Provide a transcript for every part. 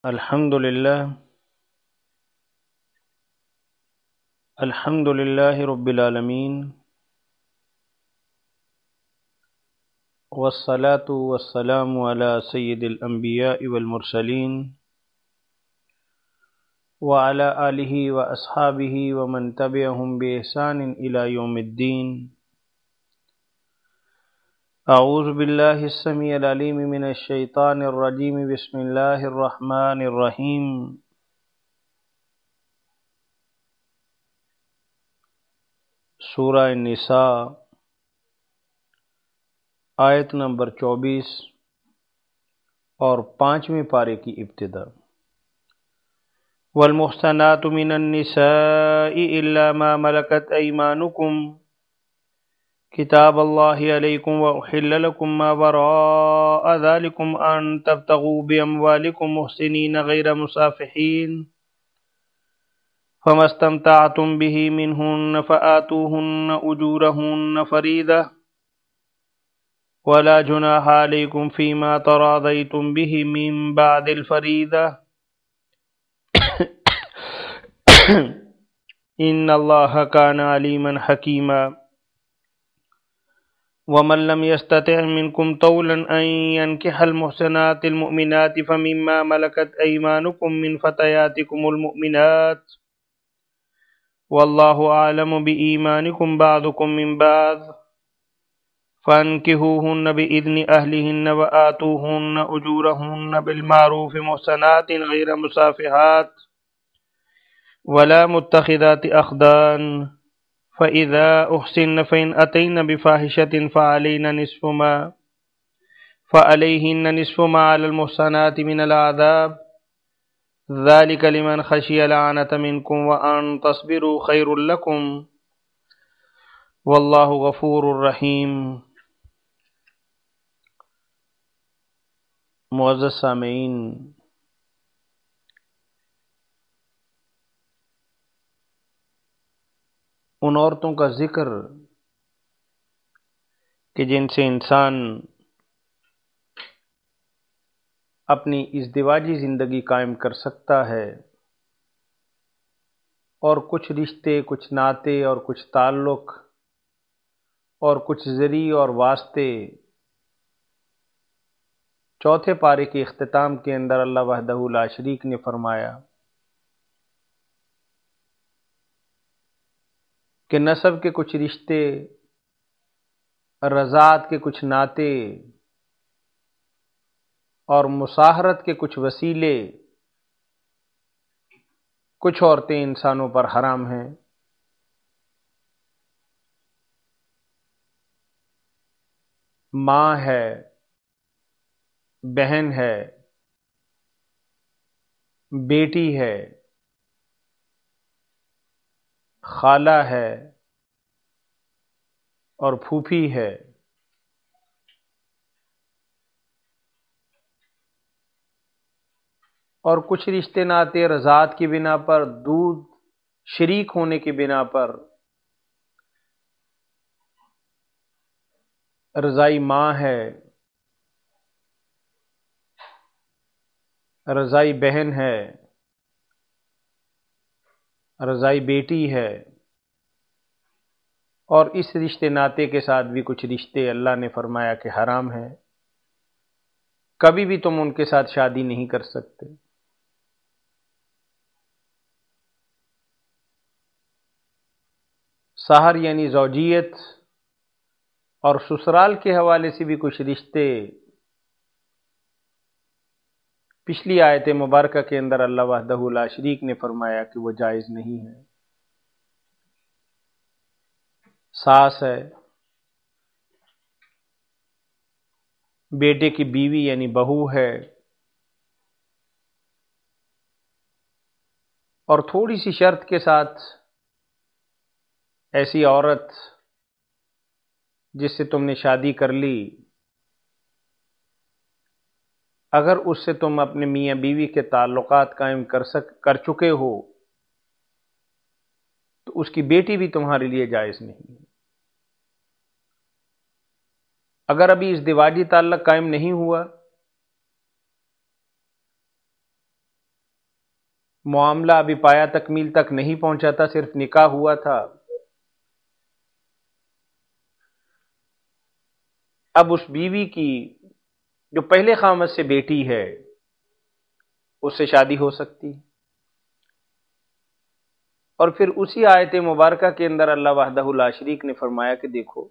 الحمد للہ رب العالمین، والصلاة والسلام علی سید الانبیاء والمرسلین وعلی آلہ واصحابہ ومن تبعہم بإحسان الی یوم الدین۔ اعوذ باللہ السمیع العلیم من الشیطان الرجیم، بسم اللہ الرحمن الرحیم۔ سورہ النساء آیت نمبر 24 اور 5ویں پارے کی ابتدا۔ والمحصنات من النساء الا ما ملكت ايمانكم كتاب الله عليكم واحل لكم ما وراء ذلكم ان تبتغوا باموالكم محسنين غير مسافحين فما استمتعتم به منهن فآتوهن اجورهن فريضة ولا جناح عليكم فيما تراضيتم به من بعد الفريضة ان اللہ کان علیما حکیما۔ ومن لم يستطع منكم طولا ان ينكح المحصنات المؤمنات فمما ملكت ايمانكم من فتياتكم المؤمنات والله اعلم بإيمانكم بعضكم من بعض فانكحوهن بإذن اهلهن وآتوهن اجورهن بالمعروف محصنات غير مسافحات ولا متخذات أخدان فإذا أحسن فإن أتين بفاحشة فعليهن نصف ما على المحصنات من العذاب ذلك لمن خشي العنة منكم وأن تصبروا خير لكم والله غفور رحيم۔ معزز سامعین، ان عورتوں کا ذکر کہ جن سے انسان اپنی ازدواجی زندگی قائم کر سکتا ہے، اور کچھ رشتے، کچھ ناطے اور کچھ تعلق اور کچھ ذریعے اور واسطے چوتھے پارے کے اختتام کے اندر اللہ وحدہ لا شریک نے فرمایا کہ نسب کے کچھ رشتے، رضاعت کے کچھ ناطے اور مصاہرت کے کچھ وسیلے کچھ عورتیں انسانوں پر حرام ہیں۔ ماں ہے، بہن ہے، بیٹی ہے، خالہ ہے اور پھوپھی ہے، اور کچھ رشتے ناطے رضاعت کی بنا پر، دودھ شریک ہونے کی بنا پر رضائی ماں ہے، رضائی بہن ہے، رضائی بیٹی ہے، اور اس رشتے ناطے کے ساتھ بھی کچھ رشتے اللہ نے فرمایا کہ حرام ہیں، کبھی بھی تم ان کے ساتھ شادی نہیں کر سکتے۔ سہر یعنی زوجیت اور سسرال کے حوالے سے بھی کچھ رشتے پچھلی آیت مبارکہ کے اندر اللہ وحدہ لا شریک نے فرمایا کہ وہ جائز نہیں ہے۔ ساس ہے، بیٹے کی بیوی یعنی بہو ہے، اور تھوڑی سی شرط کے ساتھ ایسی عورت جس سے تم نے شادی کر لی، اگر اس سے تم اپنے میاں بیوی کے تعلقات قائم کر چکے ہو تو اس کی بیٹی بھی تمہارے لیے جائز نہیں ہے۔ اگر ابھی ازدواجی تعلق قائم نہیں ہوا معاملہ ابھی پایا تکمیل تک نہیں پہنچا تھا، صرف نکاح ہوا تھا، اب اس بیوی کی جو پہلے خامد سے بیٹی ہے اس سے شادی ہو سکتی. اور پھر اسی آیت مبارکہ کے اندر اللہ وحدہ لا شریک نے فرمایا کہ دیکھو،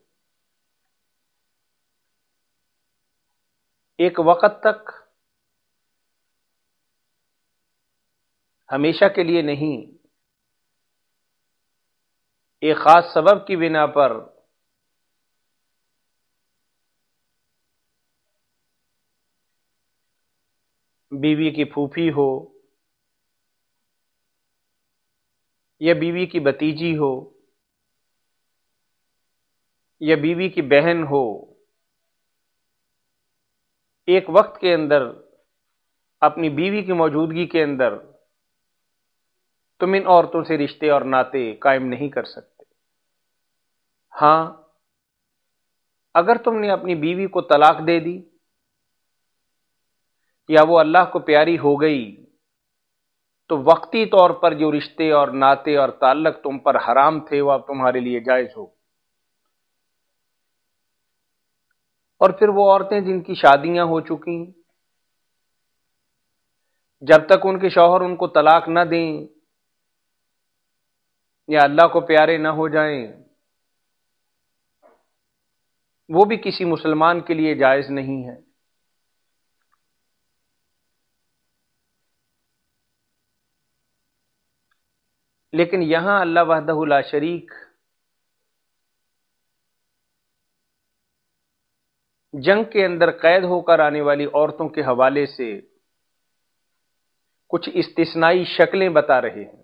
ایک وقت تک، ہمیشہ کے لیے نہیں، ایک خاص سبب کی بنا پر بیوی کی پھوپھی ہو یا بیوی کی بھتیجی ہو یا بیوی کی بہن ہو، ایک وقت کے اندر اپنی بیوی کی موجودگی کے اندر تم ان عورتوں سے رشتے اور ناطے قائم نہیں کر سکتے. ہاں، اگر تم نے اپنی بیوی کو طلاق دے دی یا وہ اللہ کو پیاری ہو گئی تو وقتی طور پر جو رشتے اور ناطے اور تعلق تم پر حرام تھے وہ اب تمہارے لیے جائز ہو. اور پھر وہ عورتیں جن کی شادیاں ہو چکی ہیں، جب تک ان کے شوہر ان کو طلاق نہ دیں یا اللہ کو پیارے نہ ہو جائیں، وہ بھی کسی مسلمان کے لیے جائز نہیں ہے. لیکن یہاں اللہ وحدہ لا شریک جنگ کے اندر قید ہو کر آنے والی عورتوں کے حوالے سے کچھ استثنائی شکلیں بتا رہے ہیں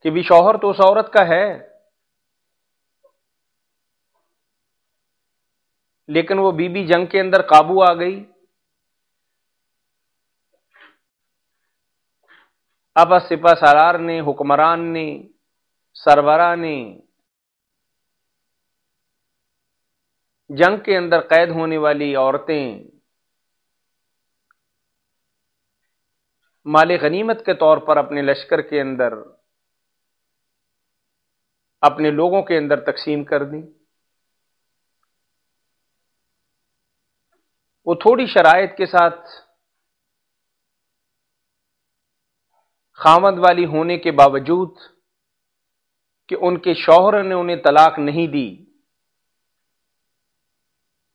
کہ بھی شوہر تو اس عورت کا ہے، لیکن وہ بی بی جنگ کے اندر قابو آ گئی، اب سپہ سالار نے، حکمران نے، سربراہ نے جنگ کے اندر قید ہونے والی عورتیں مال غنیمت کے طور پر اپنے لشکر کے اندر، اپنے لوگوں کے اندر تقسیم کر دیں. وہ تھوڑی شرائط کے ساتھ خاوند والی ہونے کے باوجود کہ ان کے شوہر نے انہیں طلاق نہیں دی،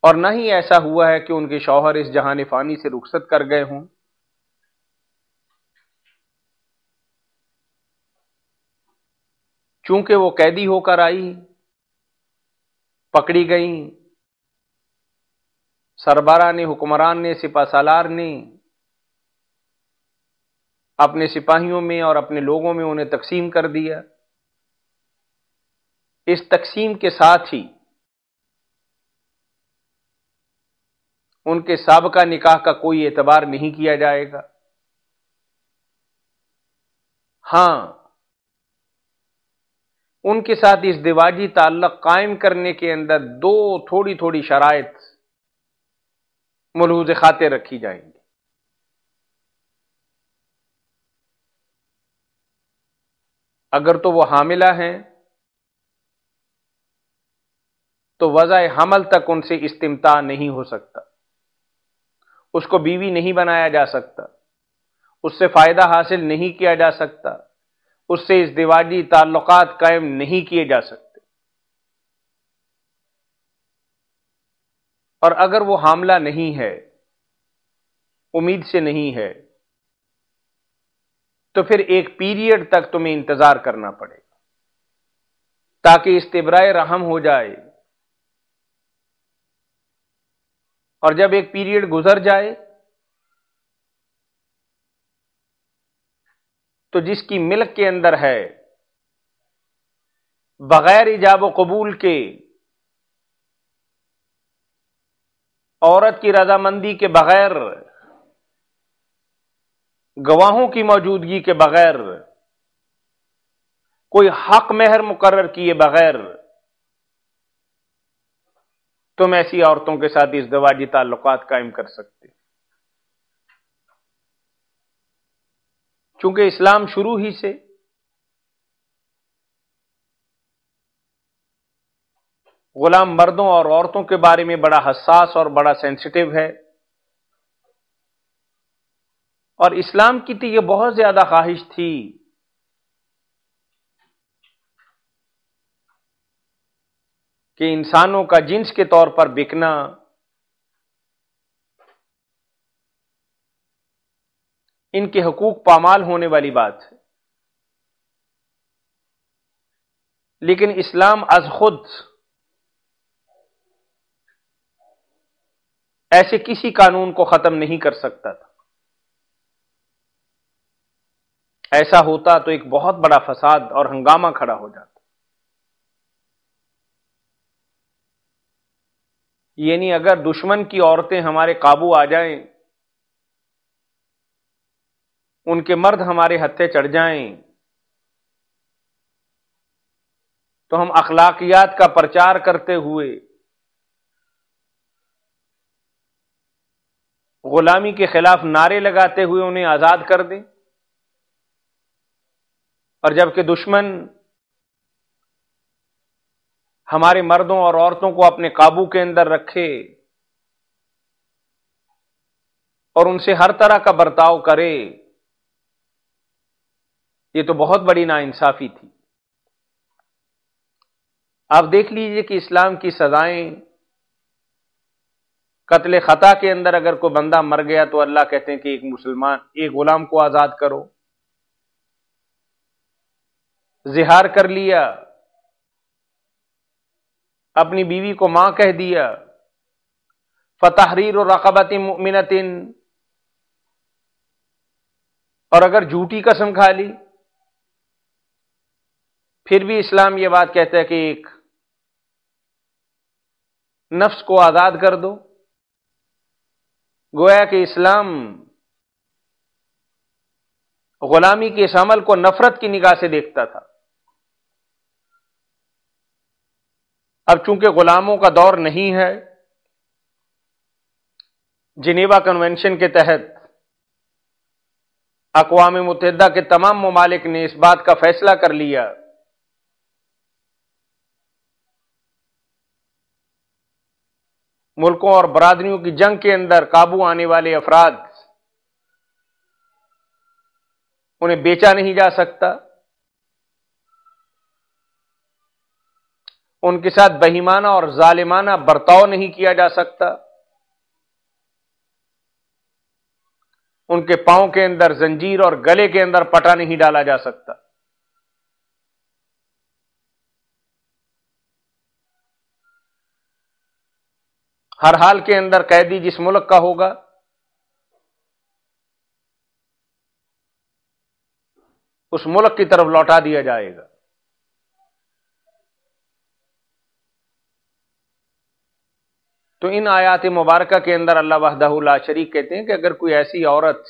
اور نہ ہی ایسا ہوا ہے کہ ان کے شوہر اس جہان فانی سے رخصت کر گئے ہوں، چونکہ وہ قیدی ہو کر آئی، پکڑی گئیں، سربراہ نے، حکمران نے، سپہ سالار نے اپنے سپاہیوں میں اور اپنے لوگوں میں انہیں تقسیم کر دیا. اس تقسیم کے ساتھ ہی ان کے سابقہ نکاح کا کوئی اعتبار نہیں کیا جائے گا. ہاں، ان کے ساتھ اس ازدواجی تعلق قائم کرنے کے اندر دو تھوڑی تھوڑی شرائط ملحوظ خاطر رکھی جائیں گی. اگر تو وہ حاملہ ہیں تو وضع حمل تک ان سے استمتاع نہیں ہو سکتا، اس کو بیوی نہیں بنایا جا سکتا، اس سے فائدہ حاصل نہیں کیا جا سکتا، اس سے ازدواجی تعلقات قائم نہیں کیے جا سکتے. اور اگر وہ حاملہ نہیں ہے، امید سے نہیں ہے، تو پھر ایک پیریڈ تک تمہیں انتظار کرنا پڑے گا تاکہ استبراء رحم ہو جائے. اور جب ایک پیریڈ گزر جائے تو جس کی ملک کے اندر ہے، بغیر ایجاب و قبول کے، عورت کی رضامندی کے بغیر، گواہوں کی موجودگی کے بغیر، کوئی حق مہر مقرر کیے بغیر تم ایسی عورتوں کے ساتھ ازدواجی تعلقات قائم کر سکتے. چونکہ اسلام شروع ہی سے غلام مردوں اور عورتوں کے بارے میں بڑا حساس اور بڑا سینسٹیو ہے، اور اسلام کی تو یہ بہت زیادہ خواہش تھی کہ انسانوں کا جنس کے طور پر بکنا ان کے حقوق پامال ہونے والی بات ہے، لیکن اسلام از خود ایسے کسی قانون کو ختم نہیں کر سکتا تھا۔ ایسا ہوتا تو ایک بہت بڑا فساد اور ہنگامہ کھڑا ہو جاتا۔ یعنی اگر دشمن کی عورتیں ہمارے قابو آ جائیں، ان کے مرد ہمارے ہتھے چڑھ جائیں، تو ہم اخلاقیات کا پرچار کرتے ہوئے غلامی کے خلاف نعرے لگاتے ہوئے انہیں آزاد کر دیں، اور جبکہ دشمن ہمارے مردوں اور عورتوں کو اپنے قابو کے اندر رکھے اور ان سے ہر طرح کا برتاؤ کرے، یہ تو بہت بڑی ناانصافی تھی۔ آپ دیکھ لیجئے کہ اسلام کی سزائیں، قتل خطا کے اندر اگر کوئی بندہ مر گیا تو اللہ کہتے ہیں کہ ایک غلام کو آزاد کرو، زہار کر لیا، اپنی بیوی کو ماں کہہ دیا، فتحریر رقبۃ مؤمنۃ، اور اگر جھوٹی قسم کھا لی پھر بھی اسلام یہ بات کہتا ہے کہ ایک نفس کو آزاد کر دو۔ گویا کہ اسلام غلامی کے اس عمل کو نفرت کی نگاہ سے دیکھتا تھا۔ اب چونکہ غلاموں کا دور نہیں ہے، جنیوا کنونشن کے تحت اقوام متحدہ کے تمام ممالک نے اس بات کا فیصلہ کر لیا ملکوں اور برادریوں کی جنگ کے اندر قابو آنے والے افراد انہیں بیچا نہیں جا سکتا، ان کے ساتھ بہیمانہ اور ظالمانہ برتاؤ نہیں کیا جا سکتا، ان کے پاؤں کے اندر زنجیر اور گلے کے اندر پٹا نہیں ڈالا جا سکتا۔ ہر حال کے اندر قیدی جس ملک کا ہوگا اس ملک کی طرف لوٹا دیا جائے گا۔ تو ان آیات مبارکہ کے اندر اللہ وحدہ لا شریک کہتے ہیں کہ اگر کوئی ایسی عورت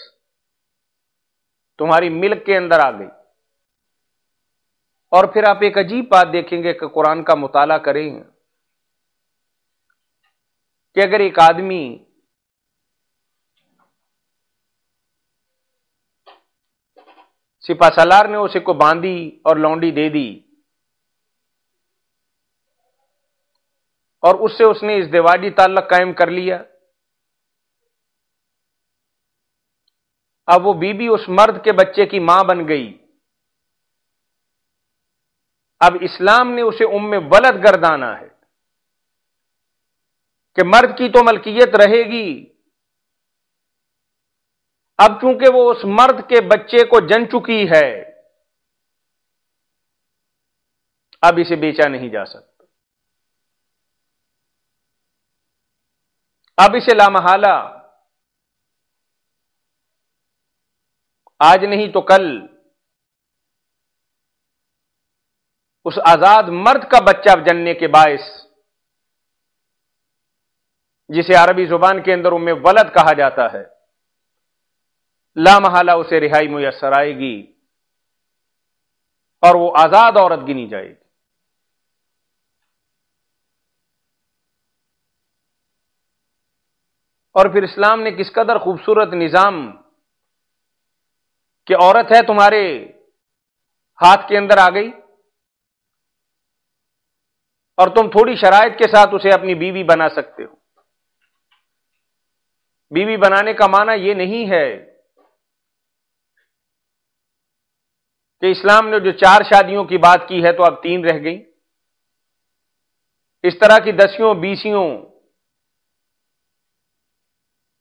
تمہاری ملک کے اندر آ گئی، اور پھر آپ ایک عجیب بات دیکھیں گے کہ قرآن کا مطالعہ کریں کہ اگر ایک آدمی سپہ سالار نے اسے کو باندھی اور لونڈی دے دی، اور اس سے اس نے ازدواجی تعلق قائم کر لیا، اب وہ بیوی اس مرد کے بچے کی ماں بن گئی، اب اسلام نے اسے ام ولد گردانا ہے کہ مرد کی تو ملکیت رہے گی، اب چونکہ وہ اس مرد کے بچے کو جن چکی ہے اب اسے بیچا نہیں جا سکتا، اب اسے لامحالہ آج نہیں تو کل اس آزاد مرد کا بچہ جننے کے باعث، جسے عربی زبان کے اندر ام ولد کہا جاتا ہے، لامحالہ اسے رہائی میسر آئے گی اور وہ آزاد عورت گنی جائے گی۔ اور پھر اسلام نے کس قدر خوبصورت نظام کہ عورت ہے تمہارے ہاتھ کے اندر آ گئی اور تم تھوڑی شرائط کے ساتھ اسے اپنی بیوی بنا سکتے ہو. بیوی بنانے کا معنی یہ نہیں ہے کہ اسلام نے جو 4 شادیوں کی بات کی ہے تو اب 3 رہ گئی. اس طرح کی 10 20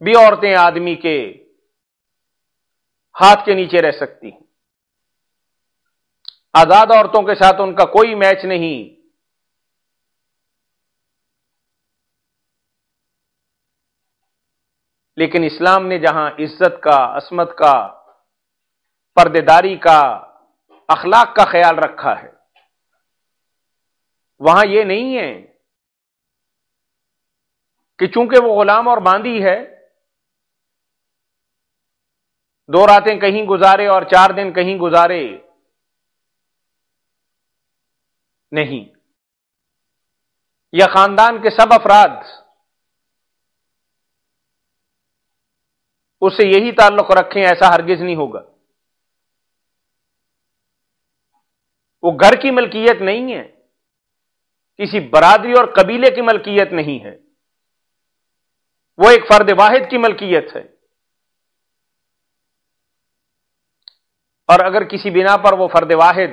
بھی عورتیں آدمی کے ہاتھ کے نیچے رہ سکتی ہیں. آزاد عورتوں کے ساتھ ان کا کوئی میچ نہیں. لیکن اسلام نے جہاں عزت کا، عصمت کا، پردے داری کا، اخلاق کا خیال رکھا ہے، وہاں یہ نہیں ہے کہ چونکہ وہ غلام اور باندی ہے، 2 راتیں کہیں گزارے اور 4 دن کہیں گزارے. نہیں، یا خاندان کے سب افراد اس سے یہی تعلق رکھیں، ایسا ہرگز نہیں ہوگا. وہ گھر کی ملکیت نہیں ہے، کسی برادری اور قبیلے کی ملکیت نہیں ہے، وہ ایک فرد واحد کی ملکیت ہے. اور اگر کسی بنا پر وہ فرد واحد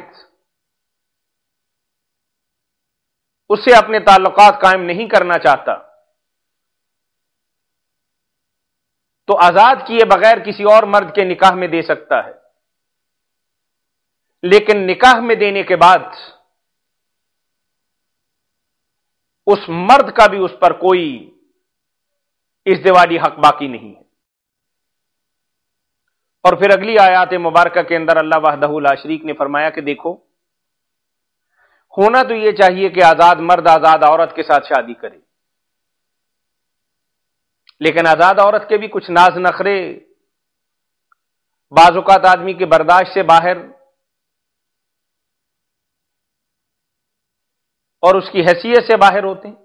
اس سے اپنے تعلقات قائم نہیں کرنا چاہتا تو آزاد کیے بغیر کسی اور مرد کے نکاح میں دے سکتا ہے. لیکن نکاح میں دینے کے بعد اس مرد کا بھی اس پر کوئی ازدواجی حق باقی نہیں ہے. اور پھر اگلی آیات مبارکہ کے اندر اللہ وحدہ لا شریک نے فرمایا کہ دیکھو، ہونا تو یہ چاہیے کہ آزاد مرد آزاد عورت کے ساتھ شادی کرے، لیکن آزاد عورت کے بھی کچھ ناز نخرے بعض اوقات آدمی کے برداشت سے باہر اور اس کی حیثیت سے باہر ہوتے ہیں.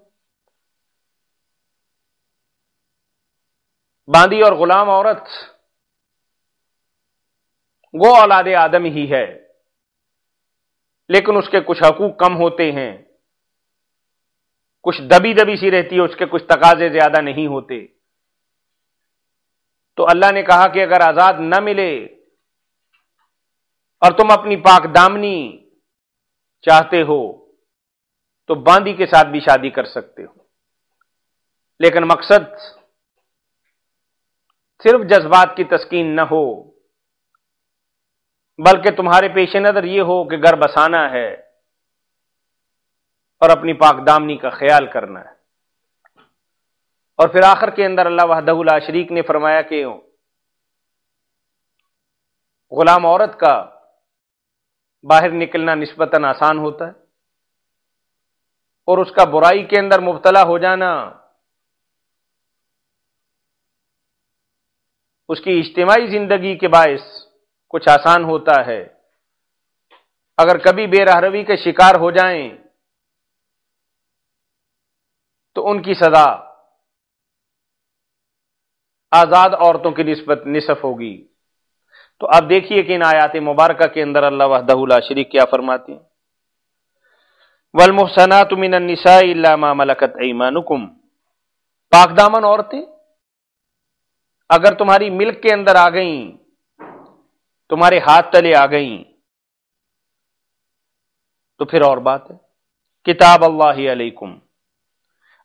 باندی اور غلام عورت وہ اولاد آدم ہی ہے، لیکن اس کے کچھ حقوق کم ہوتے ہیں، کچھ دبی دبی سی رہتی ہے، اس کے کچھ تقاضے زیادہ نہیں ہوتے. تو اللہ نے کہا کہ اگر آزاد نہ ملے اور تم اپنی پاک دامنی چاہتے ہو تو باندی کے ساتھ بھی شادی کر سکتے ہو، لیکن مقصد صرف جذبات کی تسکین نہ ہو، بلکہ تمہارے پیش نظر یہ ہو کہ گھر بسانا ہے اور اپنی پاک دامنی کا خیال کرنا ہے. اور پھر آخر کے اندر اللہ وحدہ لا شریک نے فرمایا کہ غلام عورت کا باہر نکلنا نسبتاً آسان ہوتا ہے اور اس کا برائی کے اندر مبتلا ہو جانا اس کی اجتماعی زندگی کے باعث کچھ آسان ہوتا ہے. اگر کبھی بے رہروی کے شکار ہو جائیں تو ان کی سزا آزاد عورتوں کی نسبت نصف ہوگی. تو اب دیکھیے کہ ان آیات مبارکہ کے اندر اللہ وحدہ لا شریک کیا فرماتے ہیں. والمحصنات من النساء الا ما ملکت ایمانکم، پاک دامن عورتیں اگر تمہاری ملک کے اندر آ گئیں، تمہارے ہاتھ تلے آ گئیں، تو پھر اور بات ہے. کتاب اللہ علیکم،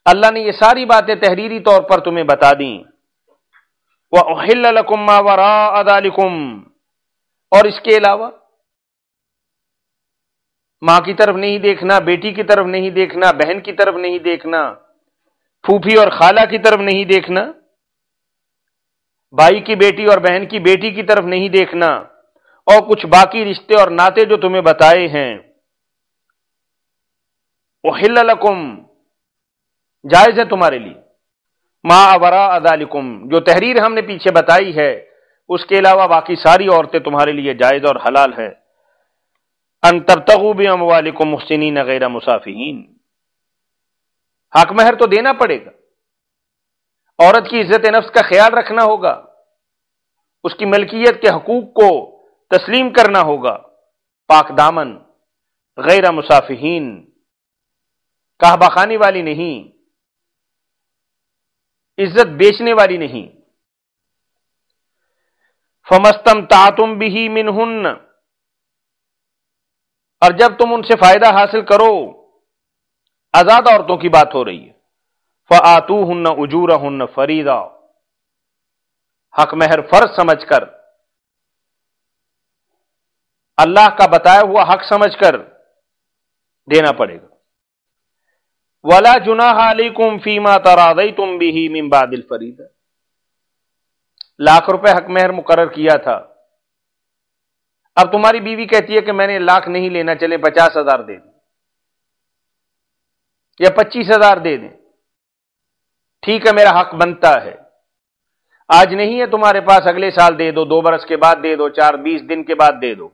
اللہ نے یہ ساری باتیں تحریری طور پر تمہیں بتا دیں. وَأُحِلَّ لَكُم مَّا وَرَاءَ ذَلِكُمْ، اور اس کے علاوہ ماں کی طرف نہیں دیکھنا، بیٹی کی طرف نہیں دیکھنا، بہن کی طرف نہیں دیکھنا، پھوپھی اور خالہ کی طرف نہیں دیکھنا، بھائی کی بیٹی اور بہن کی بیٹی کی طرف نہیں دیکھنا، اور کچھ باقی رشتے اور ناطے جو تمہیں بتائے ہیں. احل لکم، جائز ہے تمہارے لیے، ما وراء ذالکم، جو تحریر ہم نے پیچھے بتائی ہے اس کے علاوہ باقی ساری عورتیں تمہارے لیے جائز اور حلال ہے. ان تبتغوا باموالکم محسنین غیر مسافحین، حق مہر تو دینا پڑے گا، عورت کی عزت نفس کا خیال رکھنا ہوگا، اس کی ملکیت کے حقوق کو تسلیم کرنا ہوگا، پاک دامن، غیر مصافحین، کعبہ خانی والی نہیں، عزت بیچنے والی نہیں۔ فَمَسْتَمْتَعْتُمْ بِهِ مِنْهُنَّ، اور جب تم ان سے فائدہ حاصل کرو، آزاد عورتوں کی بات ہو رہی ہے، فَآتُوهُنَّ أُجُورَهُنَّ فَرِيضًا، حق مہر فرض سمجھ کر، اللہ کا بتایا ہوا حق سمجھ کر دینا پڑے گا۔ وَلَا جُنَاحَ عَلَيْكُمْ فِي مَا تَرَاضَيْتُمْ بِهِ مِنْ بَعْدِ الْفَرِيضَةِ، ₹1,00,000 حق مہر مقرر کیا تھا، اب تمہاری بیوی کہتی ہے کہ میں نے 1,00,000 نہیں لینا، چلے 50,000 دے دیں یا 25,000 دے دیں، ٹھیک ہے میرا حق بنتا ہے، آج نہیں ہے تمہارے پاس، اگلے سال دے دو، 2 برس کے بعد دے دو، 20 دن کے بعد دے دو۔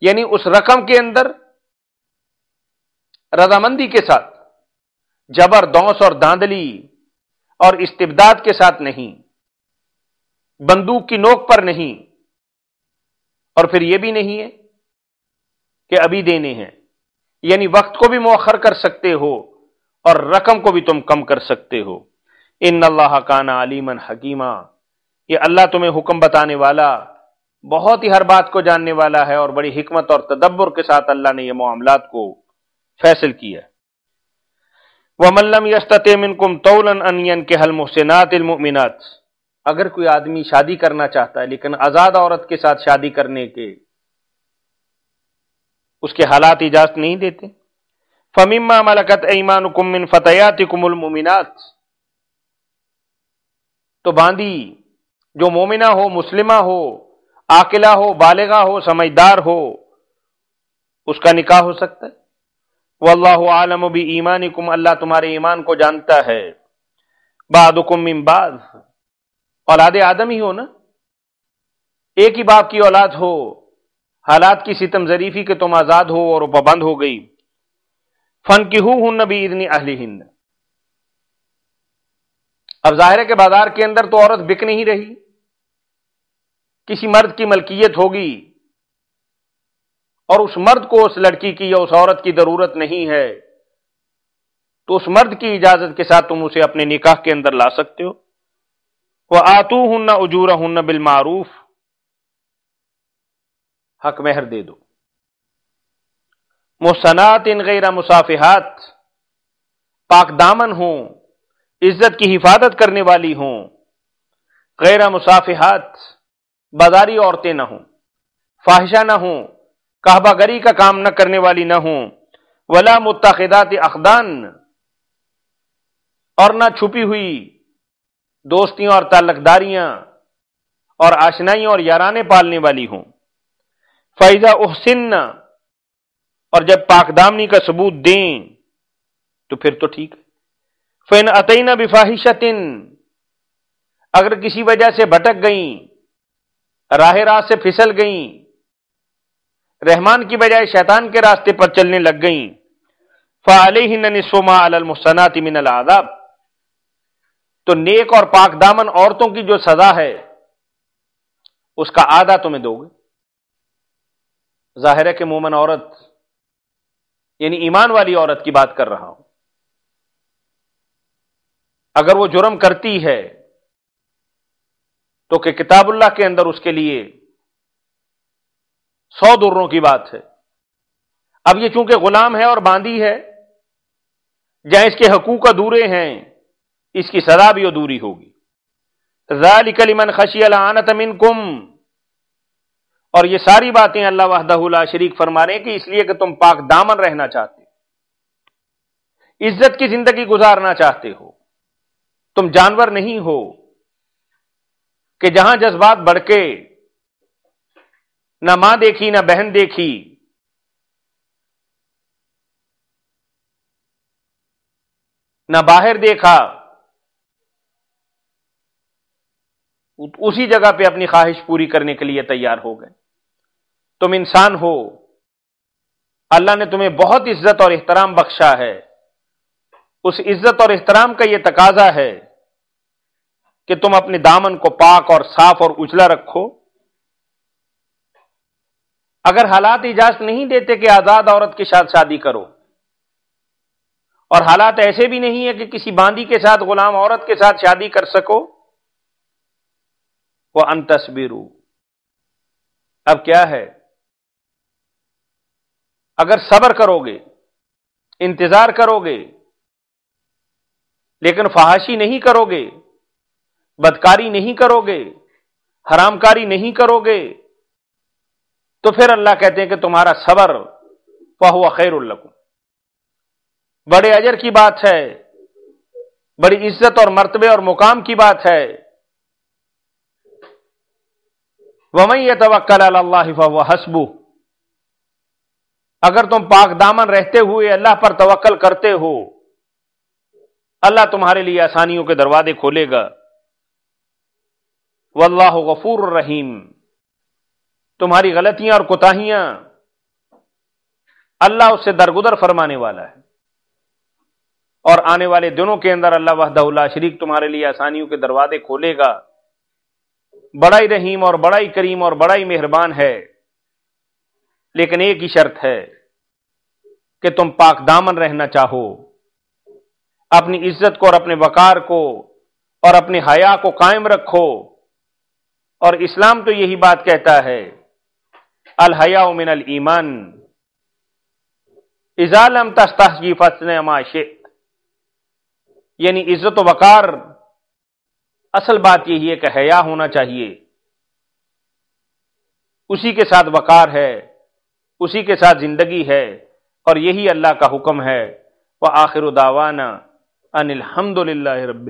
یعنی اس رقم کے اندر رضامندی کے ساتھ، جبر، دونس اور دھاندلی اور استبداد کے ساتھ نہیں، بندوق کی نوک پر نہیں، اور پھر یہ بھی نہیں ہے کہ ابھی دینے ہیں، یعنی وقت کو بھی مؤخر کر سکتے ہو اور رقم کو بھی تم کم کر سکتے ہو۔ ان اللہ کان علیما حکیما، یہ اللہ تمہیں حکم بتانے والا، بہت ہی ہر بات کو جاننے والا ہے، اور بڑی حکمت اور تدبر کے ساتھ اللہ نے یہ معاملات کو فیصل کیا۔ وَمَن لَّمْ يَسْتَطِعْ مِنكُمْ طَوْلًا أَن يَنكِحَ الْمُحْصِنَاتِ الْمُؤْمِنَاتِ، اگر کوئی آدمی شادی کرنا چاہتا ہے لیکن آزاد عورت کے ساتھ شادی کرنے کے اس کے حالات اجازت نہیں دیتے، فَمِمَّا مَلَكَتْ أَيْمَانُكُم مِّن فَتَيَاتِكُمُ الْمُؤْمِنَاتِ، تو باندی جو مومنہ ہو، مسلمہ ہو، عاقلہ ہو، بالغہ ہو، سمجھدار ہو، اس کا نکاح ہو سکتا ہے۔ واللہ عالم بایمانکم، اللہ تمہارے ایمان کو جانتا ہے۔ بعضکم من بعض، اولاد آدم ہی ہو نا، ایک ہی باپ کی اولاد ہو، حالات کی ستم ظریفی کہ تم آزاد ہو اور وہ پابند ہو گئی۔ فانکحوہن باذن اہلہن، اب ظاہر ہے کہ بازار کے اندر تو عورت بک نہیں رہی، کسی مرد کی ملکیت ہوگی، اور اس مرد کو اس لڑکی کی یا اس عورت کی ضرورت نہیں ہے، تو اس مرد کی اجازت کے ساتھ تم اسے اپنے نکاح کے اندر لا سکتے ہو۔ وآتوہن اجورہن بالمعروف، حق مہر دے دو۔ محصنات غیر مصافحات، پاک دامن ہوں، عزت کی حفاظت کرنے والی ہوں، غیر مصافحات، بازاری عورتیں نہ ہوں، فاحشہ نہ ہوں، کعبہ گری کا کام نہ کرنے والی نہ ہوں، ولا متخذات اخدان، اور نہ چھپی ہوئی دوستیاں اور تعلق داریاں اور آشنائیاں اور یارانے پالنے والی ہوں۔ فَإِذَا أُحْسِنَّ، اور جب پاک دامنی کا ثبوت دیں تو پھر تو ٹھیک ہے۔ فَإِنْ أَتَيْنَ بِفَاحِشَةٍ، اگر کسی وجہ سے بھٹک گئیں، راہ راست سے پھسل گئیں، رحمان کی بجائے شیطان کے راستے پر چلنے لگ گئیں، فَعَلَيْهِنَّ نِصْفُ مَا عَلَى الْمُحْصَنَاتِ مِنَ الْعَذَابِ، تو نیک اور پاک دامن عورتوں کی جو سزا ہے اس کا آدھا تمہیں دو گے۔ ظاہر ہے کہ مومن عورت یعنی ایمان والی عورت کی بات کر رہا ہوں، اگر وہ جرم کرتی ہے تو کہ کتاب اللہ کے اندر اس کے لیے 100 دروں کی بات ہے۔ اب یہ چونکہ غلام ہے اور باندی ہے، جہاں اس کے حقوق ادھورے ہیں، اس کی سزا بھی ادھوری ہوگی۔ ذَلِكَ لِمَنْ خَشِيَ الْعَانَةَ مِنْكُمْ، اور یہ ساری باتیں اللہ وحدہ لا شریک فرما رہے ہیں کہ اس لیے کہ تم پاک دامن رہنا چاہتے ہو، عزت کی زندگی گزارنا چاہتے ہو، تم جانور نہیں ہو کہ جہاں جذبات بڑھکے، نہ ماں دیکھی نہ بہن دیکھی، نہ باہر دیکھا، اسی جگہ پہ اپنی خواہش پوری کرنے کے لیے تیار ہو گئے۔ تم انسان ہو، اللہ نے تمہیں بہت عزت اور احترام بخشا ہے، اس عزت اور احترام کا یہ تقاضا ہے کہ تم اپنے دامن کو پاک اور صاف اور اجلا رکھو، اگر حالات اجازت نہیں دیتے کہ آزاد عورت کے ساتھ شادی کرو، اور حالات ایسے بھی نہیں ہے کہ کسی باندی کے ساتھ، غلام عورت کے ساتھ شادی کر سکو، وَأَن تَصْبِرُوا، اب کیا ہے؟ اگر صبر کرو گے، انتظار کرو گے، لیکن فحاشی نہیں کرو گے، بدکاری نہیں کرو گے، حرام کاری نہیں کرو گے، تو پھر اللہ کہتے ہیں کہ تمہارا صبر فَهُوَ خَيْرٌ لَكُمْ، بڑے اجر کی بات ہے، بڑی عزت اور مرتبے اور مقام کی بات ہے۔ وَمَن يَتَوَكَّلْ عَلَى اللَّهِ فَهُوَ حَسْبُهُ، اگر تم پاک دامن رہتے ہوئے اللہ پر توکل کرتے ہو، اللہ تمہارے لیے آسانیوں کے دروازے کھولے گا۔ واللہ غفور الرحیم، تمہاری غلطیاں اور کوتاہیاں اللہ اس سے درگزر فرمانے والا ہے، اور آنے والے دنوں کے اندر اللہ وحدہ لا شریک تمہارے لیے آسانیوں کے دروازے کھولے گا۔ بڑا ہی رحیم اور بڑا ہی کریم اور بڑا ہی مہربان ہے، لیکن ایک ہی شرط ہے کہ تم پاک دامن رہنا چاہو، اپنی عزت کو اور اپنے وقار کو اور اپنے حیا کو قائم رکھو، اور اسلام تو یہی بات کہتا ہے، الحیاء من الایمان اذا لم تستحی فاصنع ما شئت، یعنی عزت و وقار، اصل بات یہی ہے کہ حیا ہونا چاہیے، اسی کے ساتھ وقار ہے، اسی کے ساتھ زندگی ہے، اور یہی اللہ کا حکم ہے۔ وآخر دعوانا ان الحمد للہ رب